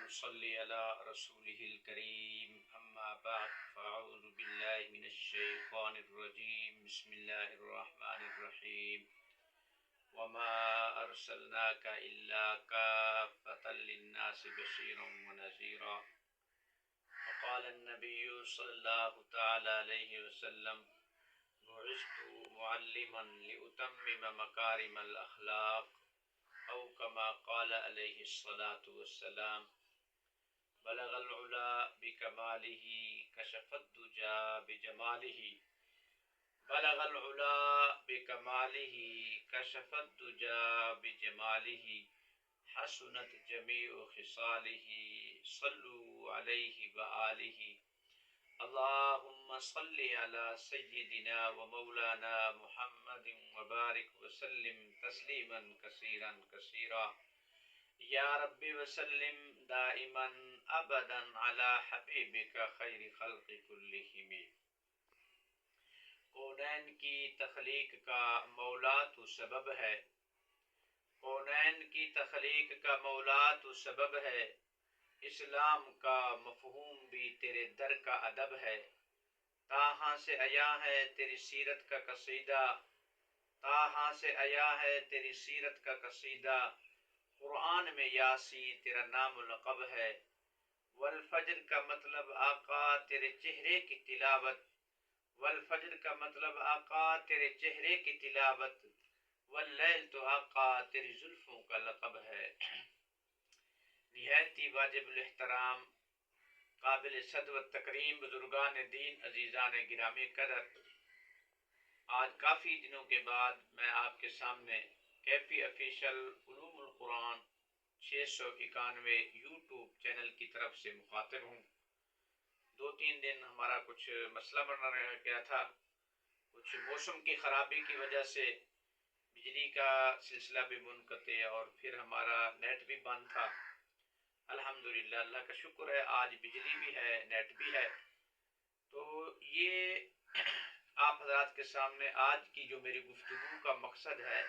نصلي على رسوله الكريم أما بعد فأعوذ بالله من الشيطان الرجيم بسم الله الرحمن الرحيم وما أرسلناك إلا كافة للناس بشيرا ونذيرا وقال النبي صلى الله تعالى عليه وسلم بعثت معلما لأتمم مكارم الأخلاق أو كما قال عليه الصلاة والسلام بلغ العلا بكماله كشف الدجى بجماله بلغ العلا بكماله كشف الدجى بجماله حسنت جميع خصاله صلوا عليه وآله اللهم صل على سيدنا ومولانا محمد وبارك وسلم تسليما كثيرا كثيرا یا رب وسلم دائما ابدا على حبیبک خیر خلق کلہم۔ کونین کی تخلیق کا مولا تو سبب ہے، کونین کی تخلیق کا مولا تو سبب ہے، اسلام کا مفہوم بھی تیرے در کا ادب ہے، تاہاں سے آیا ہے تیری سیرت کا قصیدہ، تاہاں سے آیا ہے تیری سیرت کا قصیدہ، قرآن میں یاسی تیرا نام و لقب ہے، والفجر کا مطلب آقا تیرے چہرے کی تلاوت، والفجر کا مطلب آقا تیرے چہرے کی تلاوت، واللیل تو آقا تیری زلفوں کا لقب ہے۔ نہایت واجب الاحترام قابل صد و تکریم بزرگان دین عزیزان گرامی قدر، آج کافی دنوں کے بعد میں آپ کے سامنے کیفی آفیشل علوم القرآن 691 یوٹیوب چینل کی طرف سے مخاطب ہوں۔ 2-3 دن ہمارا کچھ مسئلہ بنا رہ گیا تھا، کچھ موسم کی خرابی کی وجہ سے بجلی کا سلسلہ بھی منقطع اور پھر ہمارا نیٹ بھی بند تھا۔ الحمدللہ اللہ کا شکر ہے آج بجلی بھی ہے نیٹ بھی ہے۔ تو یہ آپ حضرات کے سامنے آج کی جو میری گفتگو کا مقصد ہے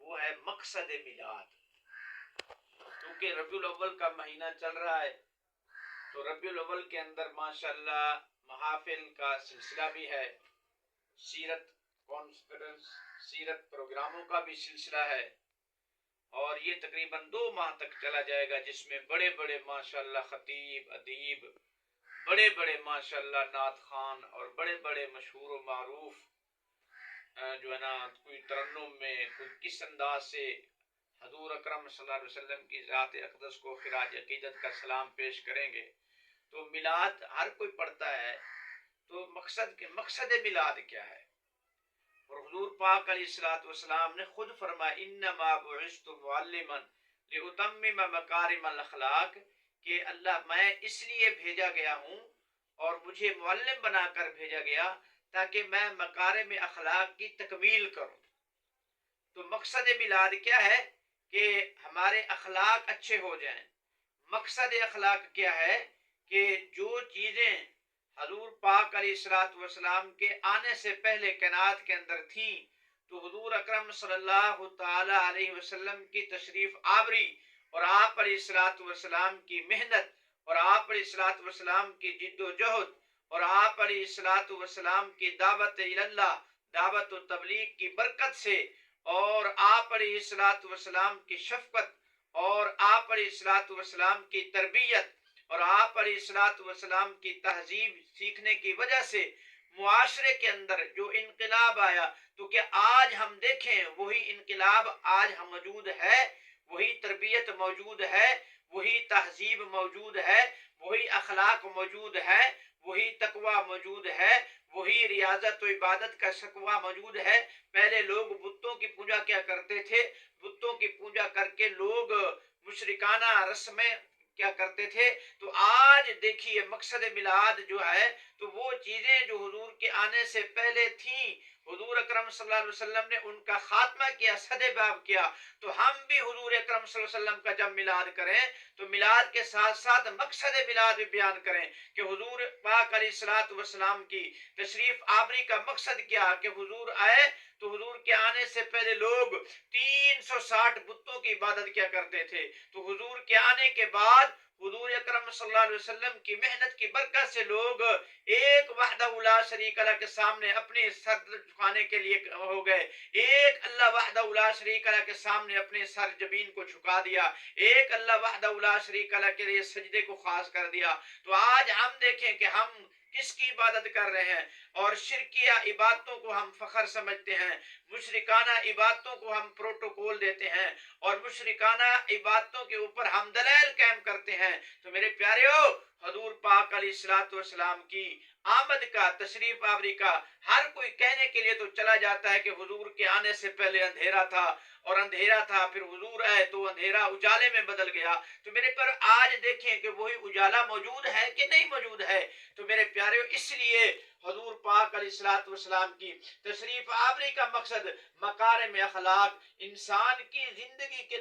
وہ ہے مقصد میلاد۔ کیونکہ ربیع الاول کا مہینہ چل رہا ہے تو ربیع الاول کے اندر ماشاءاللہ محافل کا سلسلہ بھی ہے، سیرت کانفرنس سیرت پروگراموں کا بھی سلسلہ ہے، اور یہ تقریباً 2 ماہ تک چلا جائے گا، جس میں بڑے بڑے ماشاءاللہ خطیب ادیب، بڑے بڑے ماشاءاللہ نعت خوان اور بڑے بڑے مشہور و معروف جو ہے نا، کوئی ترنم میں، کوئی کس انداز سے حضور اکرم صلی اللہ علیہ وسلم کی ذات اقدس کو خراج عقیدت کا سلام پیش کریں گے۔ تو میلاد ہر کوئی پڑھتا ہے، تو مقصد میلاد کیا ہے؟ اور حضور پاک علیہ الصلوۃ والسلام نے خود فرمایا انما بعثت معلما لاتمم مکارم الاخلاق، کہ اللہ میں اس لیے بھیجا گیا ہوں اور مجھے معلم بنا کر بھیجا گیا تاکہ میں مکارم اخلاق کی تکمیل کروں۔ تو مقصد میلاد کیا ہے؟ کہ ہمارے اخلاق اچھے ہو جائیں۔ مقصد اخلاق کیا ہے؟ کہ جو چیزیں حضور پاک علیہ الصلوۃ والسلام کے آنے سے پہلے کائنات کے اندر تھیں، تو حضور اکرم صلی اللہ تعالی علیہ وسلم کی تشریف آوری اور آپ علیہ الصلوۃ والسلام کی محنت اور آپ علیہ الصلوۃ والسلام کی جد و جہد اور آپ علیہ الصلوۃ والسلام کی دعوت اللہ، دعوت و تبلیغ کی برکت سے، اور آپ علیہ الصلوۃ والسلام کی شفقت اور آپ علیہ الصلوۃ والسلام کی تربیت اور آپ علیہ الصلوۃ والسلام کی تہذیب سیکھنے کی وجہ سے معاشرے کے اندر جو انقلاب آیا، تو کیا آج ہم دیکھیں وہی انقلاب آج ہم موجود ہے، وہی تربیت موجود ہے، وہی تہذیب موجود ہے، وہی اخلاق موجود ہے، وہی تقوی موجود ہے، وہی ریاضت و عبادت کا شکوہ موجود ہے۔ پہلے لوگ بتوں کی پوجا کیا کرتے تھے، بتوں کی پوجا کر کے لوگ مشرکانہ رسمیں کیا کرتے تھے۔ تو آج دیکھیے مقصد میلاد جو ہے، تو وہ چیزیں جو حضور کے آنے سے پہلے تھیں، حضور اکرم صلی اللہ علیہ وسلم نے ان کا خاتمہ کیا، صد باب کیا۔ تو ہم بھی حضور اکرم صلی اللہ علیہ وسلم کا جب میلاد کریں تو میلاد کے ساتھ ساتھ مقصد میلاد بھی بیان کریں کہ حضور پاک علیہ الصلوۃ والسلام کی تشریف آوری کا مقصد کیا، کہ حضور آئے تو حضور کے آنے سے پہلے لوگ 360 بتوں کی عبادت کیا کرتے تھے، تو حضور کے آنے کے بعد حضور اکرم صلی اللہ علیہ وسلم کی محنت کی برکت سے لوگ ایک وحدہ لا شریک اللہ کے سامنے اپنے سر جھکانے کے لیے ہو گئے، ایک اللہ وحدہ لا شریک اللہ کے سامنے اپنے سر زمین کو جھکا دیا، ایک اللہ وحدہ لا شریک اللہ کے لیے سجدے کو خاص کر دیا۔ تو آج ہم دیکھیں کہ ہم کس کی عبادت کر رہے ہیں، اور شرکیہ عبادتوں کو ہم فخر سمجھتے ہیں، مشرکانہ عبادتوں کو ہم پروٹوکول دیتے ہیں، اور مشرکانہ عبادتوں کے اوپر ہم دلائل قائم کرتے ہیں۔ تو میرے پیاریو، حضور پاک علیہ الصلوۃ والسلام کی آمد کا، تشریف آوری کا ہر کوئی کہنے کے لیے تو چلا جاتا ہے کہ حضور کے آنے سے پہلے اندھیرا تھا، اور اندھیرا تھا، پھر حضور آئے تو اندھیرا اجالے میں بدل گیا۔ تو میرے پر آج دیکھیں کہ وہی اجالا موجود ہے کہ نہیں موجود ہے۔ تو میرے پیارے، اس لیے حضور پاک علیہ الصلوۃ والسلام کی تشریف آوری کا مقصد مکارم اخلاق، انسان کی زندگی کے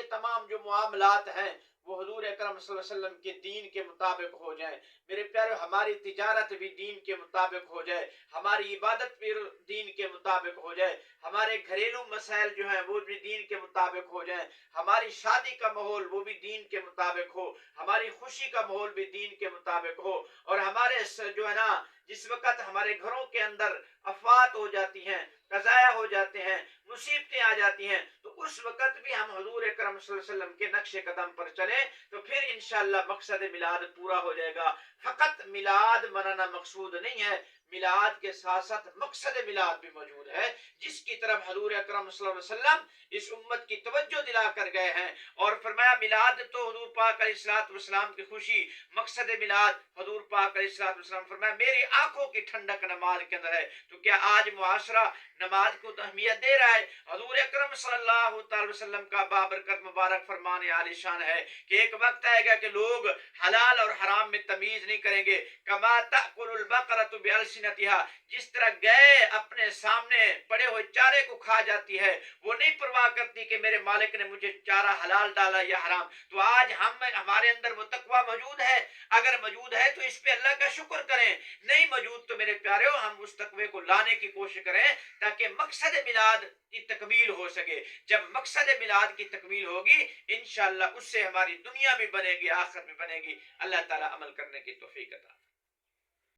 تمام جو معاملات ہیں وہ حضور اکرم صلی اللہ علیہ وسلم کے دین کے مطابق ہو جائیں۔ میرے پیارے، ہماری تجارت بھی دین کے مطابق ہو جائے، ہماری عبادت بھی دین کے مطابق ہو جائے، ہمارے گھریلو مسائل جو ہیں وہ بھی دین کے مطابق ہو جائیں، ہماری شادی کا ماحول وہ بھی دین کے مطابق ہو، ہماری خوشی کا ماحول بھی دین کے مطابق ہو، اور ہمارے جو ہے نا، جس وقت ہمارے گھروں کے اندر افات ہو جاتی ہیں، قضایا ہو جاتے ہیں، مصیبتیں آ جاتی ہیں، تو اس وقت بھی ہم حضور اکرم صلی اللہ علیہ وسلم کے نقش قدم پر چلیں، تو پھر انشاءاللہ مقصد میلاد پورا ہو جائے گا۔ فقط میلاد منانا مقصود نہیں ہے، میلاد کے ساتھ ساتھ مقصد میلاد بھی موجود ہے، جس کی طرف حضور اکرم صلی اللہ علیہ وسلم اس امت کی توجہ دلا کر گئے ہیں، اور فرمایا میلاد تو حضور پاک علیہ الصلوۃ والسلام کی خوشی، مقصد میلاد حضور پاک علیہ الصلوۃ والسلام فرمایا میری آنکھوں کی ٹھنڈک نماز کے اندر ہے۔ تو کیا آج معاشرہ نماز کو اہمیت دے رہا ہے؟ حضور اکرم صلی اللہ تعالی وسلم کا بابرکت مبارک فرمان عالی شان ہے کہ ایک وقت آئے گا کہ لوگ حلال اور حرام میں تمیز نہیں کریں گے۔ کما تأکل البقرۃ بألسنتها، جس طرح گائے اپنے سامنے پڑے ہوئے چارے کو کھا جاتی ہے، وہ نہیں پرواہ کرتی کہ میرے مالک نے مجھے چارہ حلال ڈالا یا حرام۔ تو آج ہمارے اندر وہ تقوی موجود ہے؟ اگر موجود ہے تو اس پہ اللہ کا شکر کریں، نہیں موجود تو میرے پیاروں ہم اس تقوی کو لانے کی کوشش کریں تاکہ مقصد میلاد کی تکمیل ہو سکے۔ جب مقصد میلاد کی تکمیل ہوگی انشاءاللہ اس سے ہماری دنیا بھی بنے گی، آخرت بھی بنے گی۔ اللہ تعالی عمل کرنے کی توفیق عطا